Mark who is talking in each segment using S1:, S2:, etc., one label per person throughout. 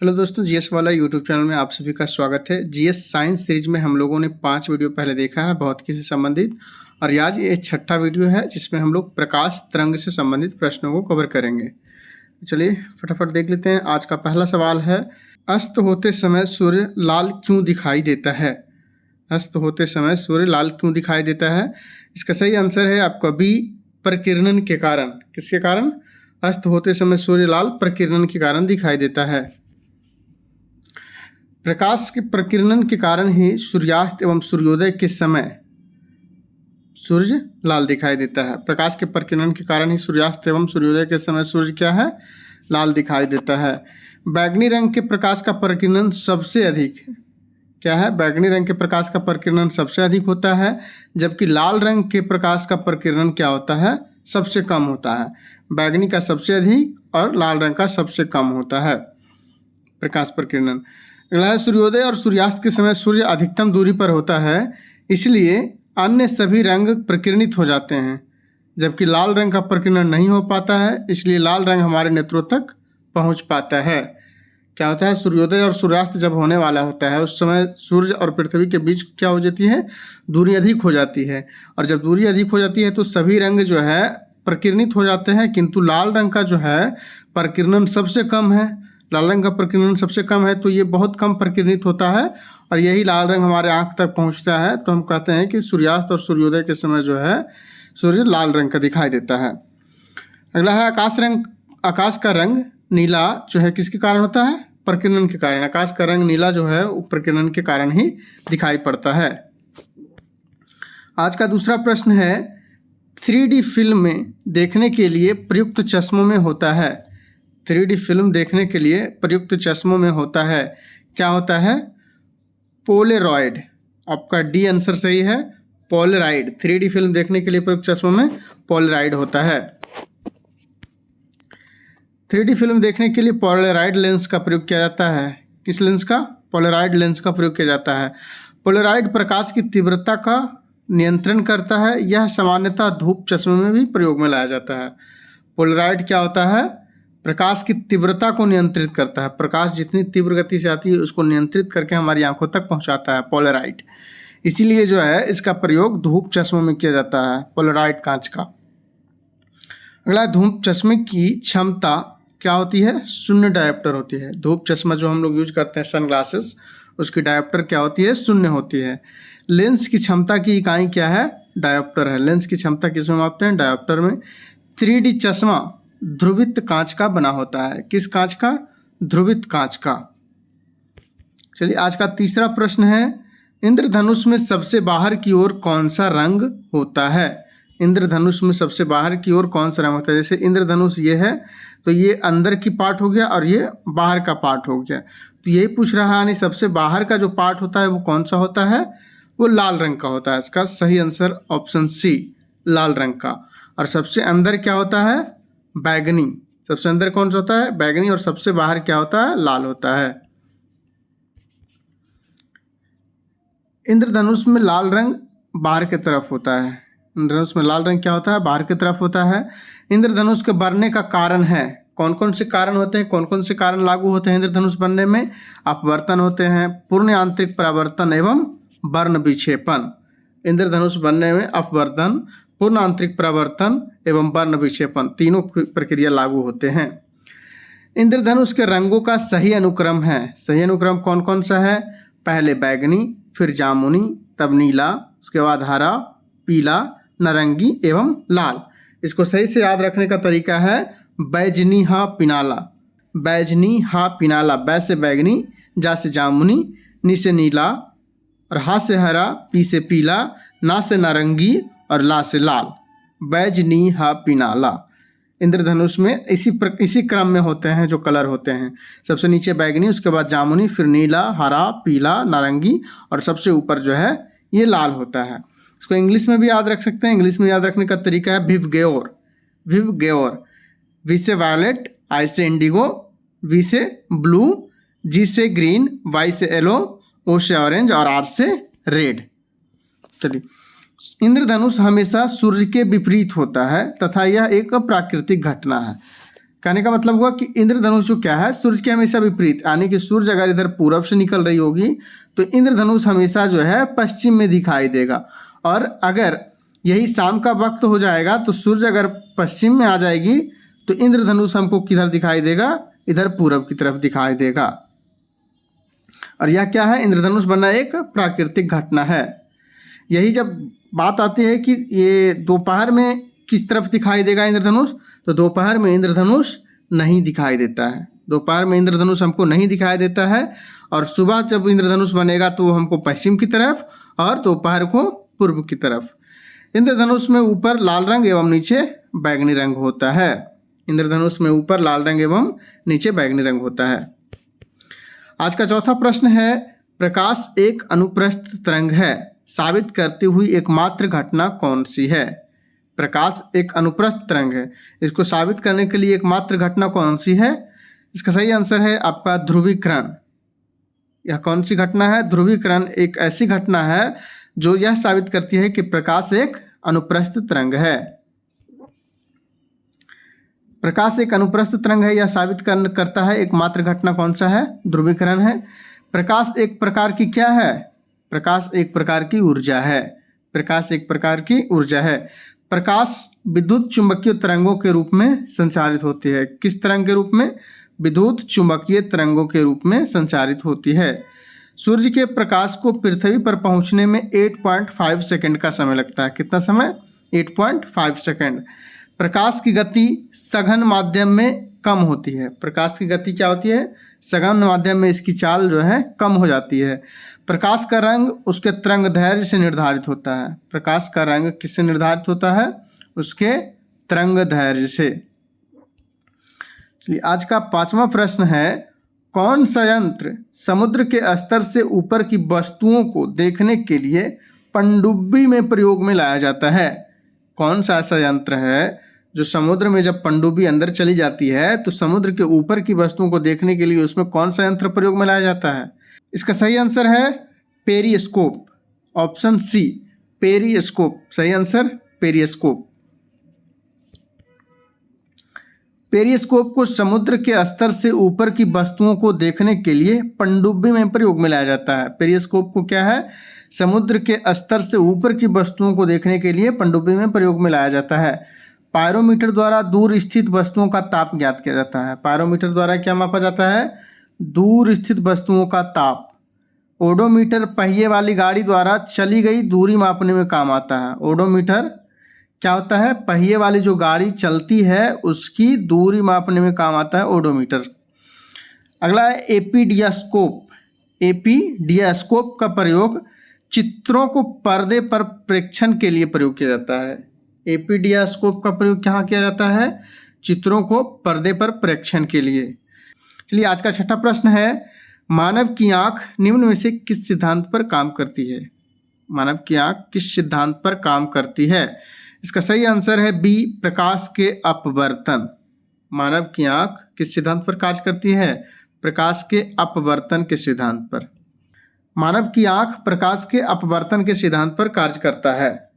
S1: Hello दोस्तों, GS वाला YouTube channel में आप सभी का स्वागत है। जीएस साइंस सीरीज में हम लोगों ने 5 वीडियो पहले देखा है भौतिकी से संबंधित, और आज ये 6ठा वीडियो है जिसमें हम लोग प्रकाश तरंग से संबंधित प्रश्नों को कवर करेंगे। चलिए फटाफट देख लेते हैं। आज का पहला सवाल है, अस्त होते समय सूर्य लाल क्यों दिखाई देता है? अस्त होते समय सूर्य लाल क्यों दिखाई देता है? इसका सही आंसर है आपका बी, प्रकीर्णन के कारण। किसके कारण? अस्त होते समय सूर्य लाल प्रकीर्णन के कारण दिखाई देता है। प्रकाश के प्रकीर्णन के कारण ही सूर्यास्त एवं सूर्योदय के समय सूर्य लाल दिखाई देता है। प्रकाश के प्रकीर्णन के कारण ही सूर्यास्त एवं सूर्योदय के समय सूर्य क्या है? लाल दिखाई देता है। बैगनी रंग के प्रकाश का प्रकीर्णन सबसे अधिक है। क्या है? बैगनी रंग के प्रकाश का प्रकीर्णन सबसे अधिक होता है, जबकि लाल रंग के प्रकाश का प्रकीर्णन क्या होता है? सबसे कम होता है। बैगनी का सबसे अधिक और लाल रंग का सबसे कम होता है प्रकाश प्रकीर्णन। अगला है, सूर्योदय और सूर्यास्त के समय सूर्य अधिकतम दूरी पर होता है, इसलिए अन्य सभी रंग प्रकीर्णित हो जाते हैं, जबकि लाल रंग का प्रकीर्णन नहीं हो पाता है, इसलिए लाल रंग हमारे नेत्रों तक पहुंच पाता है। क्या होता है? सूर्योदय और सूर्यास्त जब होने वाला होता है उस समय सूर्य और पृथ्वी के बीच क्या हो जाती है? दूरी अधिक हो जाती है, और जब दूरी अधिक हो जाती है तो सभी रंग जो है प्रकीर्णित हो जाते हैं, किंतु लाल रंग का जो है प्रकीर्णन सबसे कम है। लाल रंग का प्रकीर्णन सबसे कम है, तो ये बहुत कम प्रकीर्णित होता है, और यही लाल रंग हमारे आँख तक पहुँचता है। तो हम कहते हैं कि सूर्यास्त और सूर्योदय के समय जो है सूर्य लाल रंग का दिखाई देता है। अगला है, आकाश का रंग नीला जो है किसके कारण होता है? प्रकीर्णन के कारण। आकाश का रंग नीला जो है वो प्रकीर्णन के कारण ही दिखाई पड़ता है। आज का दूसरा प्रश्न है, 3D फिल्म में देखने के लिए प्रयुक्त चश्मों में होता है। 3D फिल्म देखने के लिए प्रयुक्त चश्मों में होता है, क्या होता है? पोलेरॉइड। आपका डी आंसर सही है, पोलेराइड। 3D फिल्म देखने के लिए प्रयुक्त चश्मों में पोलेराइड होता है। 3D फिल्म देखने के लिए पोलेराइड लेंस का प्रयोग किया जाता है। किस लेंस का? पोलेराइड लेंस का प्रयोग किया जाता है। पोलेराइड प्रकाश की तीव्रता का नियंत्रण करता है। यह सामान्यतः धूप चश्मे में भी प्रयोग में लाया जाता है। पोलेराइड क्या होता है? प्रकाश की तीव्रता को नियंत्रित करता है। प्रकाश जितनी तीव्र गति से आती है उसको नियंत्रित करके हमारी आंखों तक पहुंचाता है पोलेराइड। इसीलिए जो है इसका प्रयोग धूप चश्मों में किया जाता है, पोलेराइड कांच का। अगला, धूप चश्मे की क्षमता क्या होती है? शून्य डायोप्टर होती है। धूप चश्मा जो हम लोग यूज करते हैं सनग्लासेस, उसकी डायोप्टर क्या होती है? शून्य होती है। लेंस की क्षमता की इकाई क्या है? डायोप्टर है। लेंस की क्षमता किसमें मापते हैं? डायोप्टर में। 3D चश्मा ध्रुवित कांच का बना होता है। किस कांच का? ध्रुवित कांच का। चलिए आज का तीसरा प्रश्न है, इंद्रधनुष में सबसे बाहर की ओर कौन सा रंग होता है? इंद्रधनुष में सबसे बाहर की ओर कौन सा रंग होता है? जैसे इंद्रधनुष ये है तो ये अंदर की पार्ट हो गया और ये बाहर का पार्ट हो गया, तो यही पूछ रहा है, यानी सबसे बाहर का जो पार्ट होता है वो कौन सा होता है? वो लाल रंग का होता है। इसका सही आंसर ऑप्शन सी, लाल रंग का। और सबसे अंदर क्या होता है? बैगनी। सबसे अंदर कौन सा होता है? बैगनी। और सबसे बाहर क्या होता है? लाल होता है। इंद्रधनुष में लाल रंग बाहर की तरफ होता है। इंद्रधनुष में लाल रंग क्या होता है? बाहर की तरफ होता है। इंद्रधनुष के बनने का कारण है, कौन कौन से कारण होते हैं? कौन कौन से कारण लागू होते हैं इंद्रधनुष बनने में? अपवर्तन होते हैं, पूर्ण आंतरिक परावर्तन एवं वर्ण विक्षेपण। इंद्रधनुष बनने में अपवर्तन, पूर्ण आंतरिक परावर्तन एवं वर्ण विक्षेपण तीनों प्रक्रिया लागू होते हैं। इंद्रधनुष के रंगों का सही अनुक्रम है। सही अनुक्रम कौन कौन सा है? पहले बैगनी, फिर जामुनी, तब नीला, उसके बाद हरा, पीला, नारंगी एवं लाल। इसको सही से याद रखने का तरीका है बैजनी हा पिनाला। बैजनी हा पिनाला। बै से बैगनी, जा से जामुनी, नी से नीला, और हा से हरा, पी से पीला, ना से नारंगी और ला से लाल। बैजनी हा पिनाला। इंद्रधनुष में इसी क्रम में होते हैं जो कलर होते हैं। सबसे नीचे बैगनी, उसके बाद जामुनी, फिर नीला, हरा, पीला, नारंगी, और सबसे ऊपर जो है ये लाल होता है। इसको इंग्लिश में भी याद रख सकते हैं। इंग्लिश में याद रखने का तरीका है विव गेओर। विव गेओर। वी से वायलेट, आई से इंडिगो, वी से ब्लू, जी से ग्रीन, वाई से येलो, ओ से ऑरेंज और आर से रेड। चलिए, इंद्रधनुष हमेशा सूर्य के विपरीत होता है तथा यह एक अप्राकृतिक घटना है। कहने का मतलब हुआ कि इंद्रधनुष जो क्या है, सूर्य के हमेशा विपरीत, यानी कि सूर्य अगर इधर पूरब से निकल रही होगी तो इंद्रधनुष हमेशा जो है पश्चिम में दिखाई देगा। और अगर यही शाम का वक्त हो जाएगा तो सूर्य अगर पश्चिम में आ जाएगी तो इंद्रधनुष हमको किधर दिखाई देगा, इधर पूरब की तरफ दिखाई देगा। और यह क्या है, इंद्रधनुष बनना एक प्राकृतिक घटना है। यही जब बात आती है कि ये दोपहर में किस तरफ दिखाई देगा इंद्रधनुष, तो दोपहर में इंद्रधनुष नहीं दिखाई देता है। दोपहर में इंद्रधनुष हमको नहीं दिखाई देता है और सुबह जब इंद्रधनुष बनेगा तो हमको पश्चिम की तरफ और दोपहर को पूर्व की तरफ। इंद्रधनुष में ऊपर लाल रंग एवं नीचे बैंगनी रंग होता है। इंद्रधनुष में ऊपर लाल रंग एवं नीचे बैंगनी रंग होता है। आज का चौथा प्रश्न है, प्रकाश एक अनुप्रस्थ तरंग है, साबित करती हुई एकमात्र घटना कौन सी है। प्रकाश एक अनुप्रस्थ तरंग है, इसको साबित करने के लिए एकमात्र घटना कौन सी है। इसका सही आंसर है आपका ध्रुवीकरण। यह कौन सी घटना है, ध्रुवीकरण एक ऐसी घटना है जो यह साबित करती है कि प्रकाश एक अनुप्रस्थ तरंग है। प्रकाश एक अनुप्रस्थ तरंग है, यह साबित करता है एकमात्र घटना कौन सा है, ध्रुवीकरण है। प्रकाश एक प्रकार की क्या है, प्रकाश एक प्रकार की ऊर्जा है। प्रकाश एक प्रकार की ऊर्जा है। प्रकाश विद्युत चुंबकीय तरंगों के रूप में संचारित होती है। किस तरंग के रूप में, विद्युत चुंबकीय तरंगों के रूप में संचारित होती है। सूर्य के प्रकाश को पृथ्वी पर पहुंचने में 8.5 सेकंड का समय लगता है। कितना समय, 8.5 सेकंड। प्रकाश की गति सघन माध्यम में कम होती है। प्रकाश की गति क्या होती है, सघन माध्यम में इसकी चाल जो है कम हो जाती है। प्रकाश का रंग उसके तरंग दैर्घ्य से निर्धारित होता है। प्रकाश का रंग किससे निर्धारित होता है, उसके तरंग दैर्घ्य से। चलिए आज का पांचवा प्रश्न है, कौन सा यंत्र समुद्र के स्तर से ऊपर की वस्तुओं को देखने के लिए पनडुब्बी में प्रयोग में लाया जाता है। कौन सा ऐसा यंत्र है जो समुद्र में जब पनडुब्बी अंदर चली जाती है तो समुद्र के ऊपर की वस्तुओं को देखने के लिए उसमें कौन सा यंत्र प्रयोग में लाया जाता है। इसका सही आंसर है पेरिस्कोप, ऑप्शन सी पेरिस्कोप। सही आंसर पेरिस्कोप। पेरिस्कोप को समुद्र के स्तर से ऊपर की वस्तुओं को देखने के लिए पनडुब्बी में प्रयोग में लाया जाता है। पेरिस्कोप को क्या है, समुद्र के स्तर से ऊपर की वस्तुओं को देखने के लिए पनडुब्बी में प्रयोग में लाया जाता है। पायरोमीटर द्वारा दूर स्थित वस्तुओं का ताप ज्ञात किया जाता है। पायरोमीटर द्वारा क्या मापा जाता है, दूर स्थित वस्तुओं का ताप। ओडोमीटर पहिए वाली गाड़ी द्वारा चली गई दूरी मापने में काम आता है। ओडोमीटर क्या होता है, पहिए वाली जो गाड़ी चलती है उसकी दूरी मापने में काम आता है ओडोमीटर। अगला है एपीडियास्कोप। एपीडियास्कोप का प्रयोग चित्रों को पर्दे पर प्रेक्षण के लिए प्रयोग किया जाता है। एपीडियास्कोप का प्रयोग कहाँ किया जाता है, चित्रों को पर्दे पर प्रेक्षण के लिए। चलिए आज का छठा प्रश्न है, मानव की आंख निम्न में से किस सिद्धांत पर काम करती है। मानव की आंख किस सिद्धांत पर काम करती है। इसका सही आंसर है बी प्रकाश के अपवर्तन। मानव की आंख किस सिद्धांत पर कार्य करती है, प्रकाश के अपवर्तन के सिद्धांत पर। मानव की आंख प्रकाश के अपवर्तन के सिद्धांत पर कार्य करता है।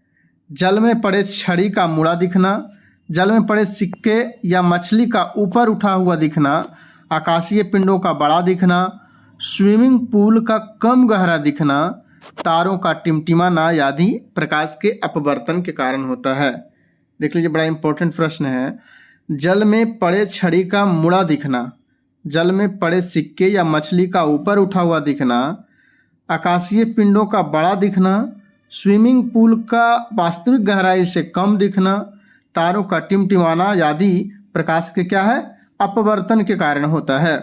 S1: जल में पड़े छड़ी का मुड़ा दिखना, जल में पड़े सिक्के या मछली का ऊपर उठा हुआ दिखना, आकाशीय पिंडों का बड़ा दिखना, स्विमिंग पूल का कम गहरा दिखना, तारों का टिमटिमाना आदि प्रकाश के अपवर्तन के कारण होता है। देख लीजिए बड़ा इंपॉर्टेंट प्रश्न है। जल में पड़े छड़ी का मुड़ा दिखना, जल में पड़े सिक्के या मछली का ऊपर उठा हुआ दिखना, आकाशीय पिंडों का बड़ा दिखना, स्विमिंग पूल का वास्तविक गहराई से कम दिखना, तारों का टिमटिमाना आदि प्रकाश के क्या है, अपवर्तन के कारण होता है।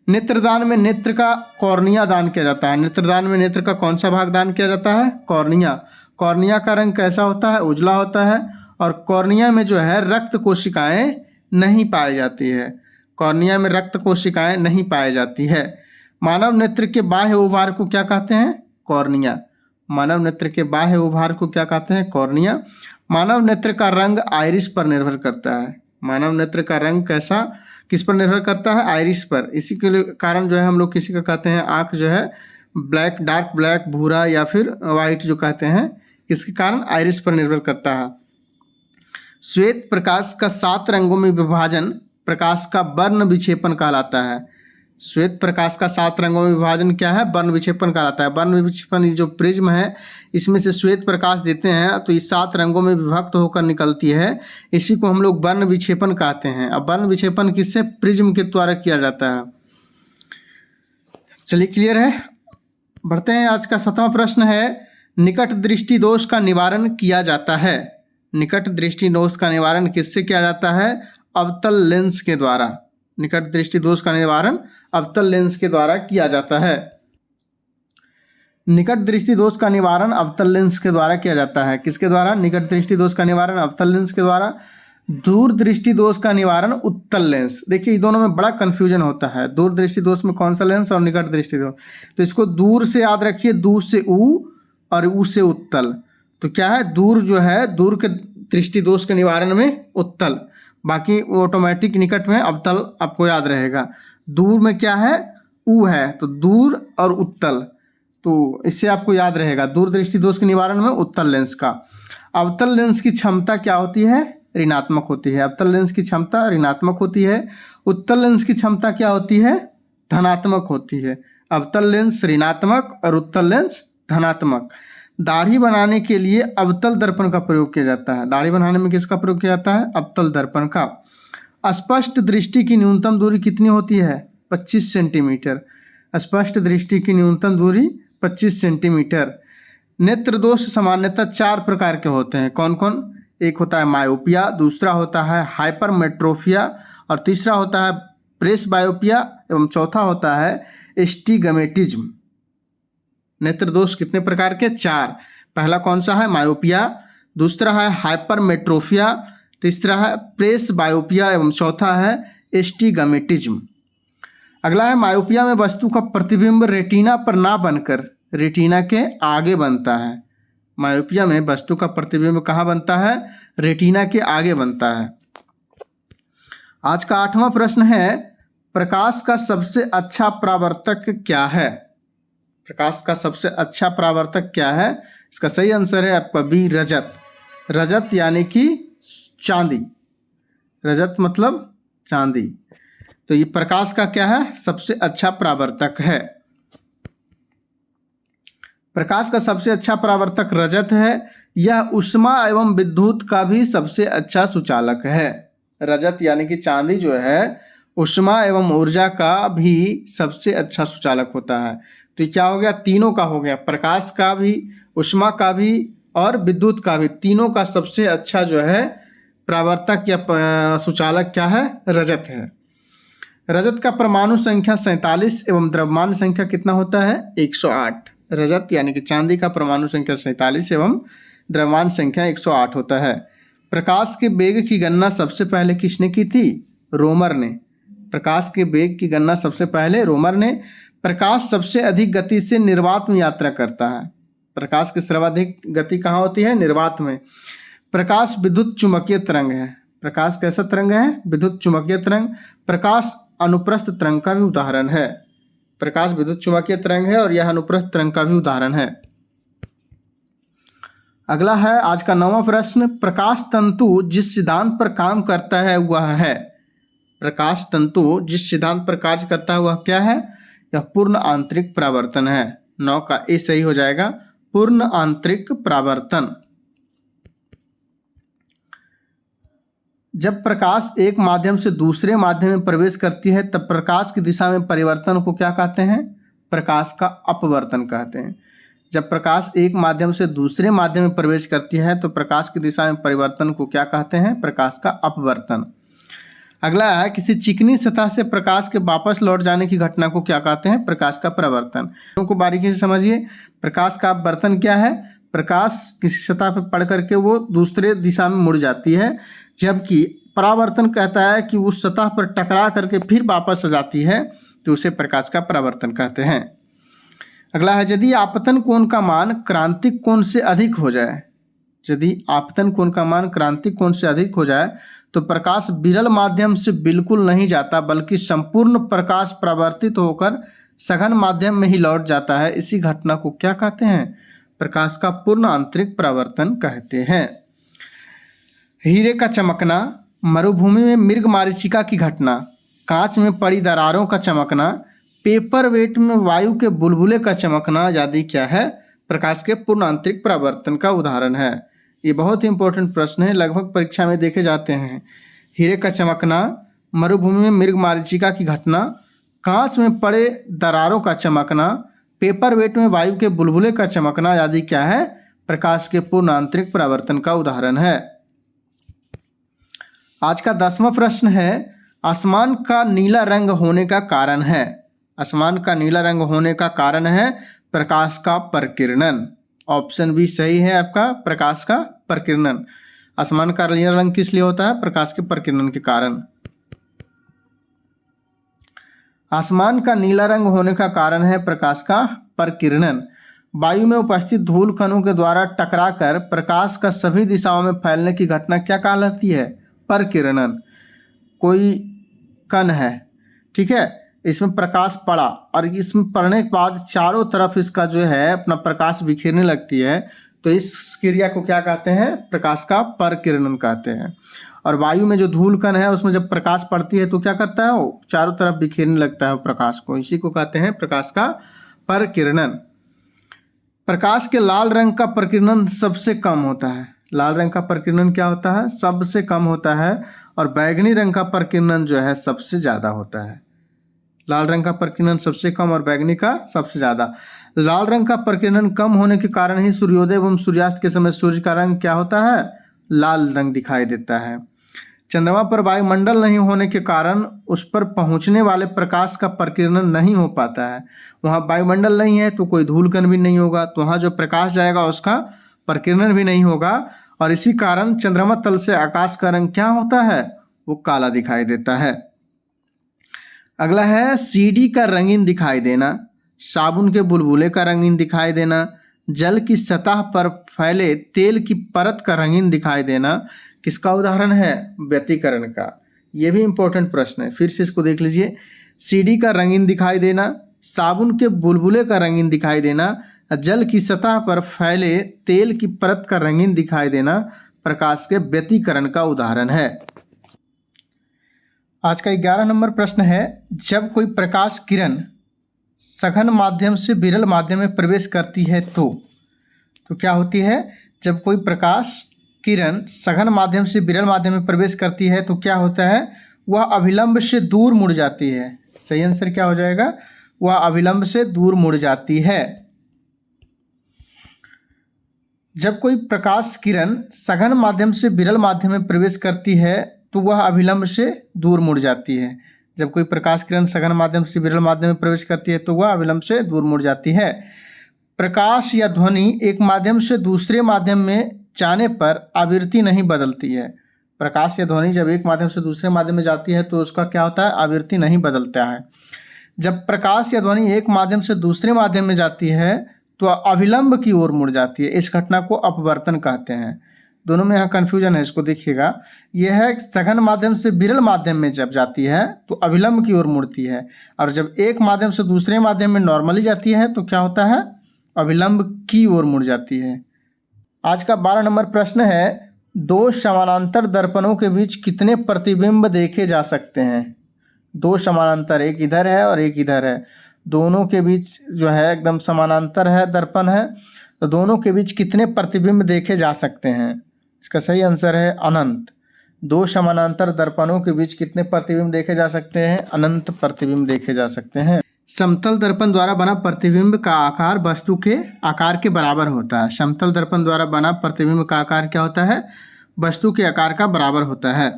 S1: नेत्रदान में नेत्र का कॉर्निया दान किया जाता है। नेत्रदान में नेत्र का कौन सा भाग दान किया जाता है, कॉर्निया। कॉर्निया का रंग कैसा होता है, उजला होता है और कॉर्निया में जो है रक्त कोशिकाएं नहीं पाई जाती है। कॉर्निया में रक्त कोशिकाएं नहीं पाई जाती है। मानव नेत्र के बाह्य उभार को क्या कहते हैं, कॉर्निया। मानव नेत्र के बाह्य उभार को क्या कहते हैं, कॉर्निया। मानव नेत्र का रंग आइरिस पर निर्भर करता है। मानव नेत्र का रंग कैसा, किस पर निर्भर करता है, आइरिस पर। इसी के कारण जो है हम लोग किसी का कहते हैं आँख जो है ब्लैक, डार्क ब्लैक, भूरा या फिर वाइट जो कहते हैं, इसके कारण आइरिस पर निर्भर करता है। श्वेत प्रकाश का 7 रंगों में विभाजन प्रकाश का वर्ण विक्षेपण कहलाता है। श्वेत प्रकाश का 7 रंगों में विभाजन क्या है? वर्ण विक्षेपण कहलाता है। वर्ण विक्षेपण जो प्रिज्म है इसमें से श्वेत प्रकाश देते हैं तो ये 7 रंगों में विभक्त होकर निकलती है, इसी को हम लोग वर्ण विक्षेपण कहते हैं। अब वर्ण विक्षेपण किससे? प्रिज्म के द्वारा किया जाता है। चलिए क्लियर है, बढ़ते हैं। आज का 7वां प्रश्न है, निकट दृष्टि दोष का निवारण किया जाता है। निकट दृष्टि दोष का निवारण किससे किया जाता है? अवतल लेंस के द्वारा। निकट दृष्टि दोष का निवारण अवतल लेंस के द्वारा किया जाता है। निकट दृष्टि दोष का निवारण अवतल लेंस के द्वारा किया जाता है। किसके द्वारा? निकट दृष्टि दोष का निवारण अवतल लेंस के द्वारा। दूर दृष्टि दोष का निवारण उत्तल लेंस। देखिए दोनों में बड़ा कंफ्यूजन होता है, दूर दृष्टि दोष में कौन सा लेंस और निकट दृष्टि दोष। तो इसको दूर से याद रखिए, दूर से ऊ और ऊ से उत्तल। तो क्या है? दूर जो है, दूर के दृष्टि दोष के निवारण में उत्तल, बाकी ऑटोमेटिक निकट में अवतल आपको याद रहेगा। दूर में क्या है? ऊ है, तो दूर और उत्तल, तो इससे आपको याद रहेगा दूर दृष्टि दोष के निवारण में उत्तल लेंस का। अवतल लेंस की क्षमता क्या होती है? ऋणात्मक होती है। अवतल लेंस की क्षमता ऋणात्मक होती है। उत्तल लेंस की क्षमता क्या होती है? धनात्मक होती है। अवतल लेंस ऋणात्मक और उत्तल लेंस धनात्मक। दाढ़ी बनाने के लिए अवतल दर्पण का प्रयोग किया जाता है। दाढ़ी बनाने में किसका प्रयोग किया जाता है? अवतल दर्पण का। स्पष्ट दृष्टि की न्यूनतम दूरी कितनी होती है? 25 सेंटीमीटर। स्पष्ट दृष्टि की न्यूनतम दूरी 25 सेंटीमीटर। नेत्र दोष सामान्यतः 4 प्रकार के होते हैं। कौन कौन? एक होता है मायोपिया, दूसरा होता है हाइपरमेट्रोपिया और तीसरा होता है प्रेसबायोपिया एवं चौथा होता है एस्टिगमेटिज्म। नेत्र दोष कितने प्रकार के? 4। पहला कौन सा है? मायोपिया, दूसरा है हाइपरमेट्रोपिया, तीसरा है प्रेसबायोपिया एवं चौथा है एस्टिगमेटिज्म। अगला है मायोपिया में वस्तु का प्रतिबिंब रेटिना पर ना बनकर रेटिना के आगे बनता है। मायोपिया में वस्तु का प्रतिबिंब कहाँ बनता है? रेटिना के आगे बनता है। आज का 8वां प्रश्न है, प्रकाश का सबसे अच्छा परावर्तक क्या है? प्रकाश का सबसे अच्छा परावर्तक क्या है? इसका सही आंसर है आपका बी, रजत। रजत यानी कि चांदी। रजत मतलब चांदी। तो ये प्रकाश का क्या है? सबसे अच्छा परावर्तक है। प्रकाश का सबसे अच्छा परावर्तक रजत है। यह ऊष्मा एवं विद्युत का भी सबसे अच्छा सुचालक है। रजत यानी कि चांदी जो है ऊष्मा एवं ऊर्जा का भी सबसे अच्छा सुचालक होता है। तो क्या हो गया? तीनों का हो गया, प्रकाश का भी, ऊष्मा का भी और विद्युत का भी। तीनों का सबसे अच्छा जो है परावर्तक या सुचालक क्या है? रजत है। रजत का परमाणु संख्या 47 एवं द्रव्यमान संख्या कितना होता है? 108। रजत यानी कि चांदी का परमाणु संख्या 47 एवं द्रव्यमान संख्या 108 होता है। प्रकाश के वेग की गणना सबसे पहले किसने की थी? रोमर ने। प्रकाश के वेग की गणना सबसे पहले रोमर ने। प्रकाश सबसे अधिक गति से निर्वात में यात्रा करता है। प्रकाश की सर्वाधिक गति कहाँ होती है? निर्वात में। प्रकाश विद्युत चुम्बकीय तरंग है। प्रकाश कैसा तरंग है? विद्युत चुम्बकीय तरंग। प्रकाश अनुप्रस्थ तरंग का भी उदाहरण है। प्रकाश विद्युत चुम्बकीय तरंग है और यह अनुप्रस्थ तरंग का भी उदाहरण है। अगला है आज का 9वां प्रश्न, प्रकाश तंतु जिस सिद्धांत पर काम करता है वह है। प्रकाश तंतु जिस सिद्धांत पर कार्य करता है वह क्या है? यह पूर्ण आंतरिक परावर्तन है। 9 का ए सही हो जाएगा, पूर्ण आंतरिक परावर्तन। जब प्रकाश एक माध्यम से दूसरे माध्यम में प्रवेश करती है तब प्रकाश की दिशा में परिवर्तन को क्या कहते हैं? प्रकाश का अपवर्तन कहते हैं। जब प्रकाश एक माध्यम से दूसरे माध्यम में प्रवेश करती है तो प्रकाश की दिशा में परिवर्तन को क्या कहते हैं? प्रकाश का अपवर्तन। अगला है, किसी चिकनी सतह से प्रकाश के वापस लौट जाने की घटना को क्या कहते हैं? प्रकाश का परावर्तन। को बारीकी से समझिए। प्रकाश का अपवर्तन क्या है? प्रकाश किसी सतह पर पड़ करके वो दूसरे दिशा में मुड़ जाती है, जबकि परावर्तन कहता है कि उस सतह पर टकरा करके फिर वापस आ जाती है, तो उसे प्रकाश का परावर्तन कहते हैं। अगला है, यदि आपतन कोण का मान क्रांतिक कोण से अधिक हो जाए, यदि आपतन कोण का मान क्रांतिक कोण से अधिक हो जाए तो प्रकाश विरल माध्यम से बिल्कुल नहीं जाता बल्कि संपूर्ण प्रकाश परावर्तित होकर सघन माध्यम में ही लौट जाता है। इसी घटना को क्या कहते हैं? प्रकाश का पूर्ण आंतरिक परावर्तन कहते हैं। हीरे का चमकना मरुभूमि में मृग मारीचिका की घटना, कांच में पड़ी दरारों का चमकना, पेपर वेट में वायु के बुलबुले का चमकना आदि क्या है? प्रकाश के पूर्ण आंतरिक परावर्तन का उदाहरण है। ये बहुत ही इंपॉर्टेंट प्रश्न है, लगभग परीक्षा में देखे जाते हैं। हीरे का चमकना, मरुभूमि में मृग मारीचिका की घटना, कांच में पड़े दरारों का चमकना, पेपर वेट में वायु के बुलबुले का चमकना आदि क्या है? प्रकाश के पूर्ण आंतरिक परावर्तन का उदाहरण है। आज का 10वां प्रश्न है, आसमान का नीला रंग होने का कारण है। आसमान का नीला रंग होने का कारण है प्रकाश का प्रकीर्णन। ऑप्शन बी सही है आपका, प्रकाश का प्रकीर्णन। आसमान का नीला रंग किस लिए होता है? प्रकाश के प्रकीर्णन के कारण। आसमान का नीला रंग होने का कारण है प्रकाश का प्रकीर्णन। वायु में उपस्थित धूल कणों के द्वारा टकराकर प्रकाश का सभी दिशाओं में फैलने की घटना क्या कहलाती है? प्रकीर्णन। कोई कण है, ठीक है, इसमें प्रकाश पड़ा और इसमें पड़ने के बाद चारों तरफ इसका जो है अपना प्रकाश बिखेरने लगती है, तो इस क्रिया को क्या कहते हैं? प्रकाश का प्रकीर्णन कहते हैं। और वायु में जो धूल कण है उसमें जब प्रकाश पड़ती है तो क्या करता है? वो चारों तरफ बिखेरने लगता है प्रकाश को, इसी को कहते हैं प्रकाश का प्रकीर्णन। प्रकाश के लाल रंग का प्रकीर्णन सबसे कम होता है। लाल रंग का प्रकीर्णन क्या होता है? सबसे कम होता है। और बैगनी रंग का प्रकीर्णन जो है सबसे ज़्यादा होता है। लाल रंग का प्रकीर्णन सबसे कम और बैगनी का सबसे ज़्यादा। लाल रंग का प्रकीर्णन कम होने के कारण ही सूर्योदय एवं सूर्यास्त के समय सूर्य का रंग क्या होता है? लाल रंग दिखाई देता है। चंद्रमा पर वायुमंडल नहीं होने के कारण उस पर पहुंचने वाले प्रकाश का प्रकीर्णन नहीं हो पाता है। वहाँ वायुमंडल नहीं है तो कोई धूल कण भी नहीं होगा, तो वहाँ जो प्रकाश जाएगा उसका प्रकीर्णन भी नहीं होगा, और इसी कारण चंद्रमा तल से आकाश का रंग क्या होता है? वो काला दिखाई देता है। अगला है सीढ़ी का रंगीन दिखाई देना, साबुन के बुलबुले का रंगीन दिखाई देना, जल की सतह पर फैले तेल की परत का रंगीन दिखाई देना किसका उदाहरण है? व्यतिकरण का। यह भी इंपॉर्टेंट प्रश्न है, फिर से इसको देख लीजिए। सीढ़ी का रंगीन दिखाई देना, साबुन के बुलबुले का रंगीन दिखाई देना, जल की सतह पर फैले तेल की परत का रंगीन दिखाई देना प्रकाश के व्यतिकरण का उदाहरण है। आज का 11 नंबर प्रश्न है, जब कोई प्रकाश किरण सघन माध्यम से विरल माध्यम में प्रवेश करती है तो क्या होती है? जब कोई प्रकाश किरण सघन माध्यम से विरल माध्यम में प्रवेश करती है तो क्या होता है? वह अभिलंब से दूर मुड़ जाती है। सही आंसर क्या हो जाएगा? वह अभिलंब से दूर मुड़ जाती है। जब कोई प्रकाश किरण सघन माध्यम से विरल माध्यम में प्रवेश करती है तो वह अभिलंब से दूर मुड़ जाती है। जब कोई प्रकाश किरण सघन माध्यम से विरल माध्यम में प्रवेश करती है तो वह अभिलंब से दूर मुड़ जाती है। प्रकाश या ध्वनि एक माध्यम से दूसरे माध्यम में जाने पर आवृत्ति नहीं बदलती है। प्रकाश या ध्वनि जब एक माध्यम से दूसरे माध्यम में जाती है तो उसका क्या होता है? आवृत्ति नहीं बदलता है। जब प्रकाश या ध्वनि एक माध्यम से दूसरे माध्यम में जाती है तो अभिलंब की ओर मुड़ जाती है। इस घटना को अपवर्तन कहते हैं। दोनों में यहाँ कन्फ्यूजन है, इसको देखिएगा। यह है सघन माध्यम से विरल माध्यम में जब जाती है तो अभिलंब की ओर मुड़ती है, और जब एक माध्यम से दूसरे माध्यम में नॉर्मली जाती है तो क्या होता है? अभिलंब की ओर मुड़ जाती है। आज का 12 नंबर प्रश्न है, दो समानांतर दर्पणों के बीच कितने प्रतिबिंब देखे जा सकते हैं? दो समानांतर, एक इधर है और एक इधर है, दोनों के बीच जो है एकदम समानांतर है दर्पण है, तो दोनों के बीच कितने प्रतिबिंब देखे जा सकते हैं? इसका सही आंसर है अनंत। दो समानांतर दर्पणों के बीच कितने प्रतिबिंब देखे जा सकते हैं? अनंत प्रतिबिंब देखे जा सकते हैं। समतल दर्पण द्वारा बना प्रतिबिंब का आकार वस्तु के आकार के बराबर होता है। समतल दर्पण द्वारा बना प्रतिबिंब का आकार क्या होता है? वस्तु के आकार का बराबर होता है।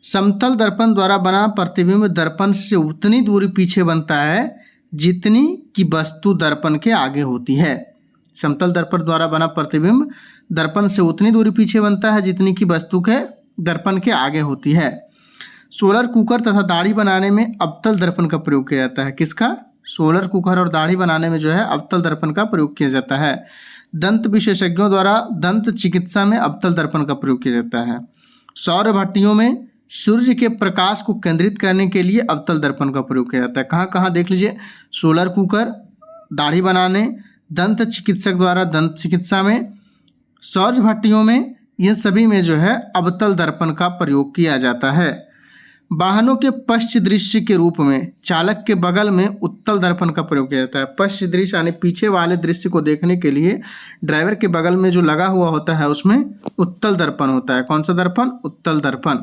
S1: समतल दर्पण द्वारा बना प्रतिबिंब दर्पण से उतनी दूरी पीछे बनता है जितनी कि वस्तु दर्पण के आगे होती है। समतल दर्पण द्वारा बना प्रतिबिंब दर्पण से उतनी दूरी पीछे बनता है जितनी कि वस्तु के दर्पण के आगे होती है। सोलर कुकर तथा दाढ़ी बनाने में अवतल दर्पण का प्रयोग किया जाता है। किसका? सोलर कुकर और दाढ़ी बनाने में जो है अवतल दर्पण का प्रयोग किया जाता है। दंत विशेषज्ञों द्वारा दंत चिकित्सा में अवतल दर्पण का प्रयोग किया जाता है। सौर भट्टियों में सूर्य के प्रकाश को केंद्रित करने के लिए अवतल दर्पण का प्रयोग किया जाता है। कहाँ कहाँ देख लीजिए, सोलर कुकर, दाढ़ी बनाने, दंत चिकित्सक द्वारा दंत चिकित्सा में, सौर भट्टियों में इन सभी में जो है अवतल दर्पण का प्रयोग किया जाता है। वाहनों के पश्च दृश्य के रूप में चालक के बगल में उत्तल दर्पण का प्रयोग किया जाता है। पश्च दृश्य यानी पीछे वाले दृश्य को देखने के लिए ड्राइवर के बगल में जो लगा हुआ होता है उसमें उत्तल दर्पण होता है। कौन सा दर्पण? उत्तल दर्पण।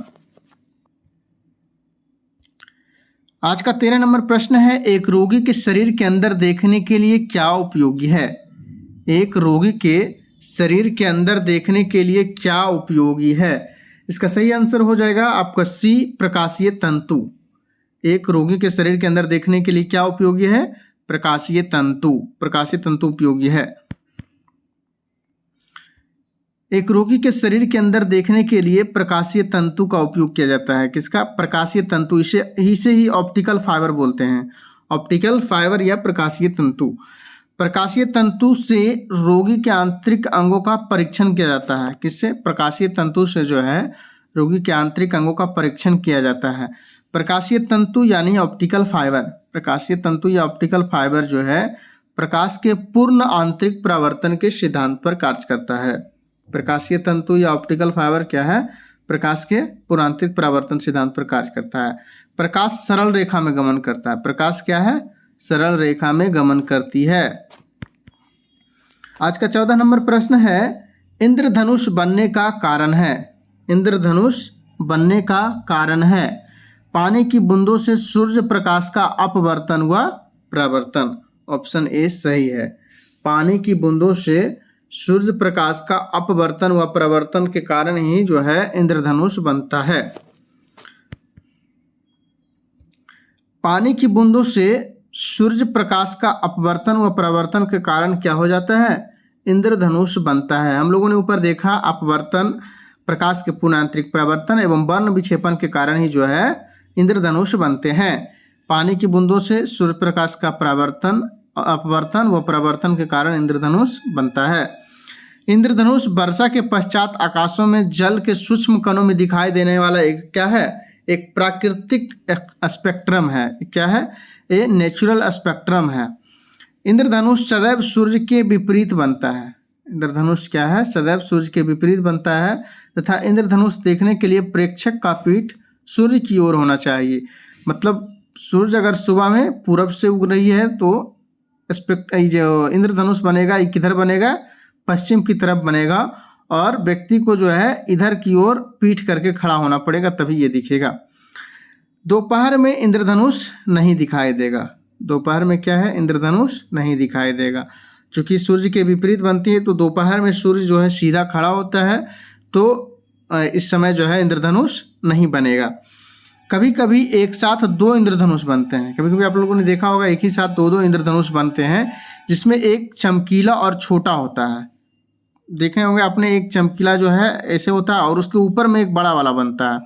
S1: आज का 13 नंबर प्रश्न है, एक रोगी के शरीर के अंदर देखने के लिए क्या उपयोगी है? एक रोगी के शरीर के अंदर देखने के लिए क्या उपयोगी है? इसका सही आंसर हो जाएगा आपका सी, प्रकाशीय तंतु। एक रोगी के शरीर के अंदर देखने के लिए क्या उपयोगी है? प्रकाशीय तंतु। प्रकाशीय तंतु उपयोगी है। एक रोगी के शरीर के अंदर देखने के लिए प्रकाशीय तंतु का उपयोग किया जाता है। किसका? प्रकाशीय तंतु। इसे ही ऑप्टिकल फाइबर बोलते हैं। ऑप्टिकल फाइबर या प्रकाशीय तंतु। प्रकाशीय तंतु से रोगी के आंतरिक अंगों का परीक्षण किया जाता है। किससे? प्रकाशीय तंतु से जो है रोगी के आंतरिक अंगों का परीक्षण किया जाता है। प्रकाशीय तंतु यानी ऑप्टिकल फाइबर। प्रकाशीय तंतु या ऑप्टिकल फाइबर जो है प्रकाश के पूर्ण आंतरिक परावर्तन के सिद्धांत पर कार्य करता है। प्रकाशीय तंतु या ऑप्टिकल फाइबर क्या है? प्रकाश के पूर्ण आंतरिक परावर्तन सिद्धांत पर कार्य करता है। प्रकाश सरल रेखा में गमन करता है। प्रकाश क्या है? सरल रेखा में गमन करती है। आज का 14 नंबर प्रश्न है, इंद्रधनुष बनने का कारण है। इंद्रधनुष बनने का कारण है पानी की बूंदों से सूर्य प्रकाश का अपवर्तन व प्रवर्तन। ऑप्शन ए सही है। पानी की बूंदों से सूर्य प्रकाश का अपवर्तन व प्रवर्तन के कारण ही जो है इंद्रधनुष बनता है। पानी की बूंदों से सूर्य प्रकाश का अपवर्तन व प्रवर्तन के कारण क्या हो जाता है? इंद्रधनुष बनता है। हम लोगों ने ऊपर देखा अपवर्तन, प्रकाश के पूर्ण आंतरिक प्रवर्तन एवं वर्ण विक्षेपण के कारण ही जो है इंद्रधनुष बनते हैं। पानी की बूंदों से सूर्य प्रकाश का प्रवर्तन, अपवर्तन व प्रवर्तन के कारण इंद्रधनुष बनता है। इंद्रधनुष वर्षा के पश्चात आकाशों में जल के सूक्ष्म कणों में दिखाई देने वाला एक क्या है? एक प्राकृतिक स्पेक्ट्रम है। क्या है? ये नेचुरल स्पेक्ट्रम है। इंद्रधनुष सदैव सूर्य के विपरीत बनता है। इंद्रधनुष क्या है? सदैव सूर्य के विपरीत बनता है तथा इंद्रधनुष देखने के लिए प्रेक्षक का पीठ सूर्य की ओर होना चाहिए। मतलब सूर्य अगर सुबह में पूरब से उग रही है तो जो इंद्रधनुष बनेगा ये किधर बनेगा? पश्चिम की तरफ बनेगा और व्यक्ति को जो है इधर की ओर पीठ करके खड़ा होना पड़ेगा तभी ये दिखेगा। दोपहर में इंद्रधनुष नहीं दिखाई देगा। दोपहर में क्या है? इंद्रधनुष नहीं दिखाई देगा। चूंकि सूर्य के विपरीत बनती है तो दोपहर में सूर्य जो है सीधा खड़ा होता है तो इस समय जो है इंद्रधनुष नहीं बनेगा। कभी कभी एक साथ दो इंद्रधनुष बनते हैं। कभी कभी आप लोगों ने देखा होगा एक ही साथ दो दो इंद्रधनुष बनते हैं जिसमें एक चमकीला और छोटा होता है। देखे होंगे आपने, एक चमकीला जो है ऐसे होता है और उसके ऊपर में एक बड़ा वाला बनता है।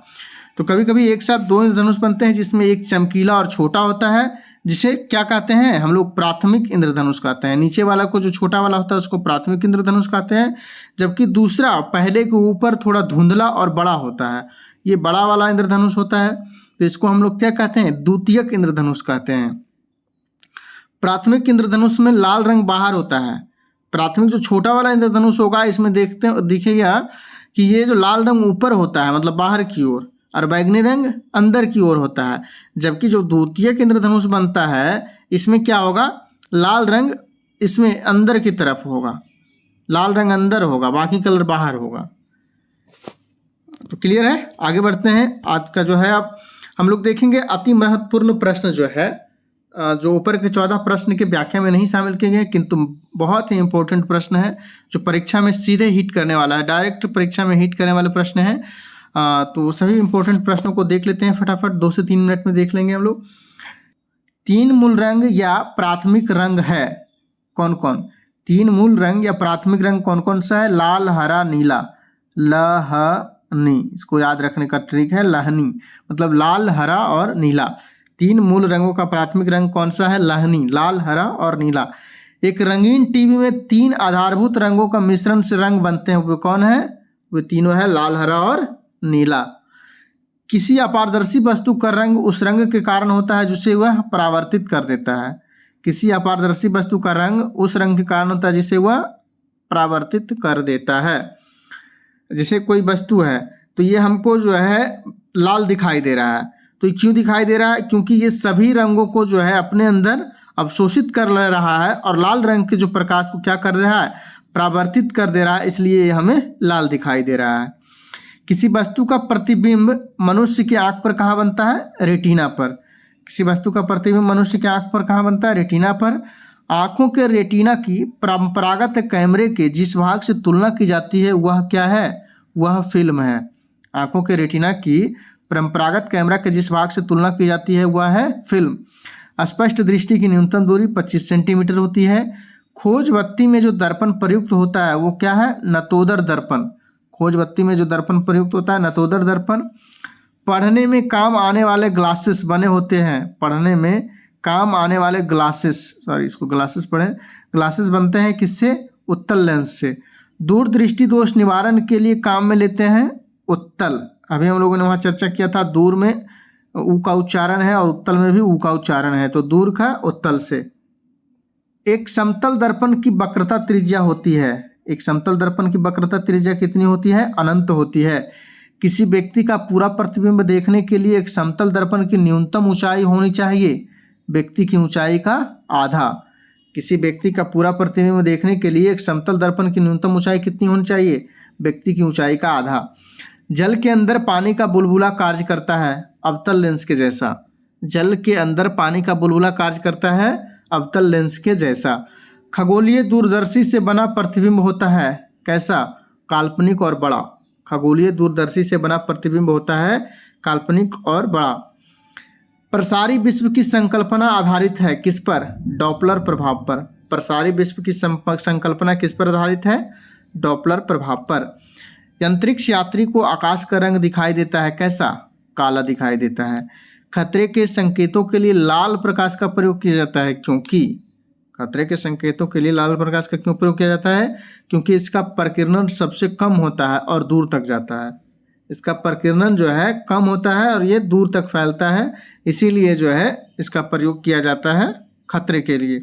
S1: तो कभी कभी एक साथ दो इंद्रधनुष बनते हैं जिसमें एक चमकीला और छोटा होता है, जिसे क्या कहते हैं हम लोग? प्राथमिक इंद्रधनुष कहते हैं। नीचे वाला को जो छोटा वाला होता है उसको प्राथमिक इंद्रधनुष कहते हैं, जबकि दूसरा पहले के ऊपर थोड़ा धुंधला और बड़ा होता है, ये बड़ा वाला इंद्रधनुष होता है। तो इसको हम लोग क्या कहते हैं? द्वितीयक इंद्रधनुष कहते हैं। प्राथमिक इंद्रधनुष में लाल रंग बाहर होता है। प्राथमिक जो छोटा वाला इंद्रधनुष होगा इसमें दिखेगा कि ये जो लाल रंग ऊपर होता है मतलब बाहर की ओर और बैगनी रंग अंदर की ओर होता है, जबकि जो द्वितीयक इंद्रधनुष बनता है इसमें क्या होगा? लाल रंग इसमें अंदर की तरफ होगा, लाल रंग अंदर होगा, बाकी कलर बाहर होगा। तो क्लियर है? आगे बढ़ते हैं। आज का जो है अब हम लोग देखेंगे अति महत्वपूर्ण प्रश्न जो है, जो ऊपर के 14 प्रश्न के व्याख्या में नहीं शामिल किए गए किंतु बहुत ही इंपॉर्टेंट प्रश्न है जो परीक्षा में सीधे हिट करने वाला है, डायरेक्ट परीक्षा में हिट करने वाले प्रश्न है। तो सभी इंपॉर्टेंट प्रश्नों को देख लेते हैं फटाफट, 2 से 3 मिनट में देख लेंगे हम लोग। 3 मूल रंग या प्राथमिक रंग है कौन कौन? 3 मूल रंग या प्राथमिक रंग कौन कौन सा है? लाल, हरा, नीला। लहनी, इसको याद रखने का ट्रिक है, लहनी मतलब लाल, हरा और नीला। 3 मूल रंगों का प्राथमिक रंग कौन सा है? लहनी, लाल, हरा और नीला। एक रंगीन टीवी में 3 आधारभूत रंगों का मिश्रण से रंग बनते हैं, वो कौन है? वो तीनों है लाल, हरा और नीला। किसी अपारदर्शी वस्तु का रंग उस रंग के कारण होता है जिसे वह परावर्तित कर देता है। किसी अपारदर्शी वस्तु का रंग उस रंग के कारण होता है जिसे वह परावर्तित कर देता है। जैसे कोई वस्तु है तो ये हमको जो है लाल दिखाई दे रहा है। तो ये क्यों दिखाई दे रहा है? क्योंकि ये सभी रंगों को जो है अपने अंदर अवशोषित कर ले रहा है और लाल रंग के जो प्रकाश को क्या कर रहा है? परावर्तित कर दे रहा है, इसलिए ये हमें लाल दिखाई दे रहा है। किसी वस्तु का प्रतिबिंब मनुष्य की आंख पर कहाँ बनता है? रेटिना पर। किसी वस्तु का प्रतिबिंब मनुष्य की आंख पर कहाँ बनता है? रेटिना पर। आंखों के रेटिना की परंपरागत कैमरे के जिस भाग से तुलना की जाती है वह क्या है? वह फिल्म है। आंखों के रेटिना की परंपरागत कैमरा के जिस भाग से तुलना की जाती है वह है फिल्म। स्पष्ट दृष्टि की न्यूनतम दूरी 25 सेंटीमीटर होती है। खोज बत्ती में जो दर्पण प्रयुक्त होता है वो क्या है? नतोदर दर्पण। खोज बत्ती में जो दर्पण प्रयुक्त होता है नतोदर दर्पण। पढ़ने में काम आने वाले ग्लासेस बने होते हैं। पढ़ने में काम आने वाले ग्लासेस, सॉरी इसको ग्लासेस पढ़ें, ग्लासेस बनते हैं किससे? उत्तल लेंस से। दूरदृष्टि दोष निवारण के लिए काम में लेते हैं उत्तल। अभी हम लोगों ने वहाँ चर्चा किया था, दूर में ऊ का उच्चारण है और उत्तल में भी ऊ का उच्चारण है, तो दूर का उत्तल से। एक समतल दर्पण की वक्रता त्रिज्या होती है। एक समतल दर्पण की वक्रता त्रिज्या कितनी होती है? अनंत होती है। किसी व्यक्ति का पूरा प्रतिबिंब देखने के लिए एक समतल दर्पण की न्यूनतम ऊंचाई होनी चाहिए व्यक्ति की ऊंचाई का आधा। किसी व्यक्ति का पूरा प्रतिबिंब देखने के लिए एक समतल दर्पण की न्यूनतम ऊंचाई कितनी होनी चाहिए? व्यक्ति की ऊंचाई का आधा। जल के अंदर पानी का बुलबुला कार्य करता है अवतल लेंस के जैसा। जल के अंदर पानी का बुलबुला कार्य करता है अवतल लेंस के जैसा। खगोलीय दूरदर्शी से बना प्रतिबिंब होता है कैसा? काल्पनिक और बड़ा। खगोलीय दूरदर्शी से बना प्रतिबिंब होता है काल्पनिक और बड़ा। प्रसारी विश्व की संकल्पना आधारित है किस पर? डॉपलर प्रभाव पर। प्रसारी विश्व की संकल्पना किस पर आधारित है? डॉपलर प्रभाव पर। अंतरिक्ष यात्री को आकाश का रंग दिखाई देता है कैसा? काला दिखाई देता है। खतरे के संकेतों के लिए लाल प्रकाश का प्रयोग किया जाता है क्योंकि खतरे के संकेतों के लिए लाल प्रकाश का क्यों प्रयोग किया जाता है? क्योंकि इसका प्रकीर्णन सबसे कम होता है और दूर तक जाता है। इसका प्रकीर्णन जो है कम होता है और ये दूर तक फैलता है, इसीलिए जो है इसका प्रयोग किया जाता है खतरे के लिए।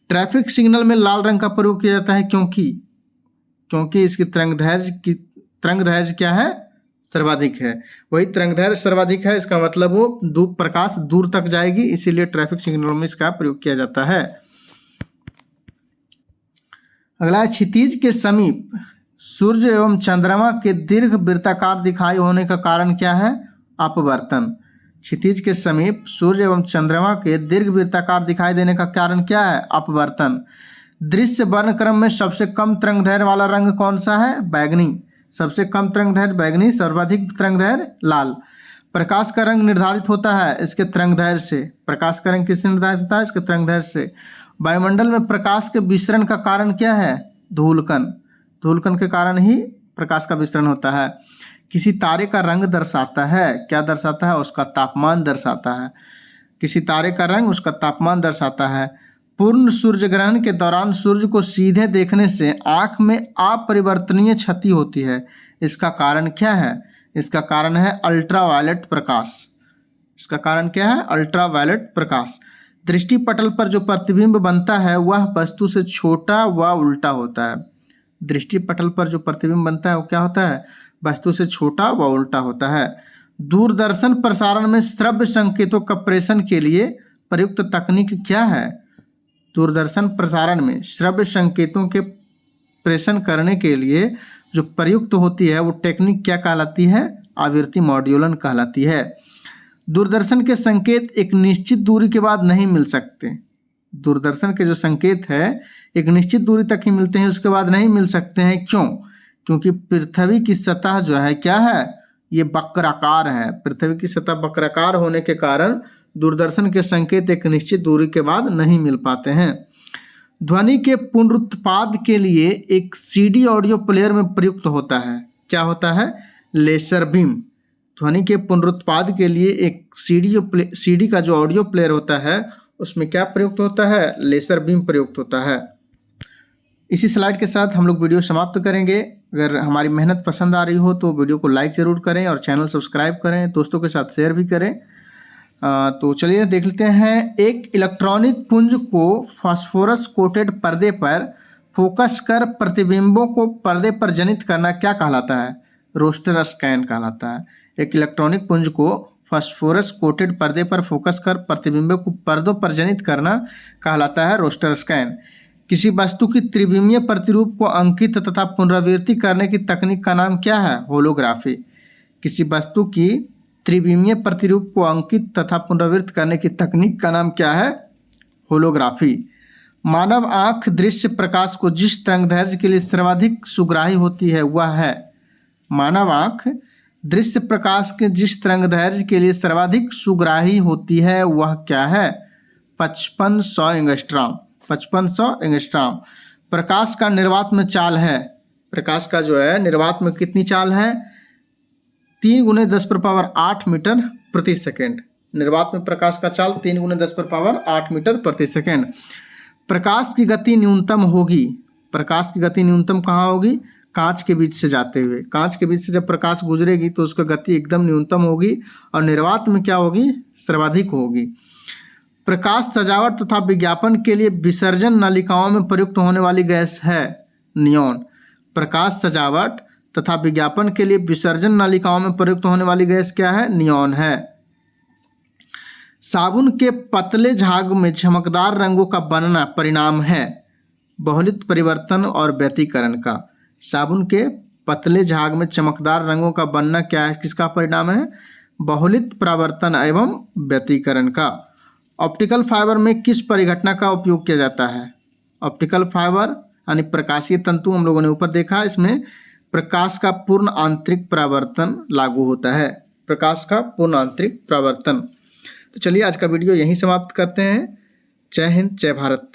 S1: ट्रैफिक सिग्नल में लाल रंग का प्रयोग किया जाता है क्योंकि इसकी तरंगदैर्घ्य क्या है? सर्वाधिक है। वही तरंगदैर्घ्य सर्वाधिक है, इसका मतलब वो प्रकाश दूर तक जाएगी, इसीलिए ट्रैफिक सिग्नल में इसका प्रयोग किया जाता है। अगला है, क्षितिज के समीप सूर्य एवं चंद्रमा के दीर्घ वृत्ताकार दिखाई होने का कारण क्या है? अपवर्तन। क्षितिज के समीप सूर्य एवं चंद्रमा के दीर्घ वृत्ताकार दिखाई देने का कारण क्या है? अपवर्तन। दृश्य वर्णक्रम में सबसे कम तरंगदैर्घ्य वाला रंग कौन सा है? बैगनी। सबसे कम तरंगदैर्घ्य बैगनी, सर्वाधिक तरंगदैर्घ्य लाल। प्रकाश का रंग निर्धारित होता है इसके तरंगदैर्घ्य से। प्रकाश का रंग किससे निर्धारित होता है? इसके तरंगदैर्घ्य से। वायुमंडल में प्रकाश के विसरण का कारण क्या है? धूलकण। धूलकण के कारण ही प्रकाश का विसरण होता है। किसी तारे का रंग दर्शाता है, क्या दर्शाता है? उसका तापमान दर्शाता है। किसी तारे का रंग उसका तापमान दर्शाता है। पूर्ण सूर्य ग्रहण के दौरान सूर्य को सीधे देखने से आंख में अपरिवर्तनीय क्षति होती है, इसका कारण क्या है? इसका कारण है अल्ट्रावायलेट प्रकाश। इसका कारण क्या है? अल्ट्रावायलेट प्रकाश। दृष्टि पटल पर जो प्रतिबिंब बनता है वह वस्तु से छोटा व उल्टा होता है। दृष्टि पटल पर जो प्रतिबिंब बनता है वो क्या होता है? वस्तु से छोटा व उल्टा होता है। दूरदर्शन प्रसारण में श्रव्य संकेतों का प्रेषण के लिए प्रयुक्त तकनीक क्या है? दूरदर्शन प्रसारण में श्रव्य संकेतों के प्रेषण करने के लिए जो प्रयुक्त होती है वो टेक्निक क्या कहलाती है? आवृत्ति मॉड्यूलन कहलाती है। दूरदर्शन के संकेत एक निश्चित दूरी के बाद नहीं मिल सकते। दूरदर्शन के जो संकेत है एक निश्चित दूरी तक ही मिलते हैं, उसके बाद नहीं मिल सकते हैं। क्यों? क्योंकि पृथ्वी की सतह जो है क्या है? ये वक्राकार है। पृथ्वी की सतह वक्राकार होने के कारण दूरदर्शन के संकेत एक निश्चित दूरी के बाद नहीं मिल पाते हैं। ध्वनि के पुनरुत्पाद के लिए एक सीडी ऑडियो प्लेयर में प्रयुक्त होता है, क्या होता है? Laser beam. ध्वनि के पुनरुत्पाद के लिए एक सीडी का जो ऑडियो प्लेयर होता है उसमें क्या प्रयुक्त होता है? लेसर बीम प्रयुक्त होता है। इसी स्लाइड के साथ हम लोग वीडियो समाप्त करेंगे। अगर हमारी मेहनत पसंद आ रही हो तो वीडियो को लाइक ज़रूर करें और चैनल सब्सक्राइब करें, दोस्तों के साथ शेयर भी करें। तो चलिए देख लेते हैं। एक इलेक्ट्रॉनिक पुंज को फास्फोरस कोटेड पर्दे पर फोकस कर प्रतिबिंबों को पर्दे पर जनित करना क्या कहलाता है? रोस्टर स्कैन कहलाता है। एक इलेक्ट्रॉनिक पुंज को फास्फोरस कोटेड पर्दे पर फोकस कर प्रतिबिंबों को पर्दों पर जनित करना कहलाता है रोस्टर स्कैन। किसी वस्तु की त्रिविमीय प्रतिरूप को अंकित तथा पुनरावृत्ति करने की तकनीक का नाम क्या है? होलोग्राफी। किसी वस्तु की त्रिविमीय प्रतिरूप को अंकित तथा पुनरावृत्त करने की तकनीक का नाम क्या है? होलोग्राफी। मानव आंख दृश्य प्रकाश को जिस तरंगदैर्घ्य के लिए सर्वाधिक सुग्राही होती है वह है। मानव आंख दृश्य प्रकाश के जिस तरंगदैर्घ्य के लिए सर्वाधिक सुग्राही होती है वह क्या है? 5500 एंगस्ट्रॉम। 5500 एंगस्ट्रॉम। प्रकाश का निर्वात्म चाल है, प्रकाश का जो है निर्वात्म कितनी चाल है? 3 × 10⁸ मीटर प्रति सेकेंड। निर्वात्म प्रकाश का चाल 3 × 10⁸ मीटर प्रति सेकेंड। प्रकाश की गति न्यूनतम होगी, प्रकाश की गति न्यूनतम कहाँ होगी? कांच के बीच से जाते हुए। कांच के बीच से जब प्रकाश गुजरेगी तो उसका गति एकदम न्यूनतम होगी और निर्वात में क्या होगी? सर्वाधिक होगी। प्रकाश सजावट तथा विज्ञापन के लिए विसर्जन नलिकाओं में प्रयुक्त होने वाली गैस है नियॉन। प्रकाश सजावट तथा विज्ञापन के लिए विसर्जन नलिकाओं में प्रयुक्त होने वाली गैस क्या है? नियॉन है। साबुन के पतले झाग में चमकदार रंगों का बनना परिणाम है बहुलित परिवर्तन और व्यतिकरण का। साबुन के पतले झाग में चमकदार रंगों का बनना क्या है? किसका परिणाम है? बहुलित परावर्तन एवं व्यतिकरण का। ऑप्टिकल फाइबर में किस परिघटना का उपयोग किया जाता है? ऑप्टिकल फाइबर यानी प्रकाशीय तंतु हम लोगों ने ऊपर देखा, इसमें प्रकाश का पूर्ण आंतरिक परावर्तन लागू होता है। प्रकाश का पूर्ण आंतरिक परावर्तन। तो चलिए आज का वीडियो यहीं समाप्त करते हैं। जय हिंद, जय भारत।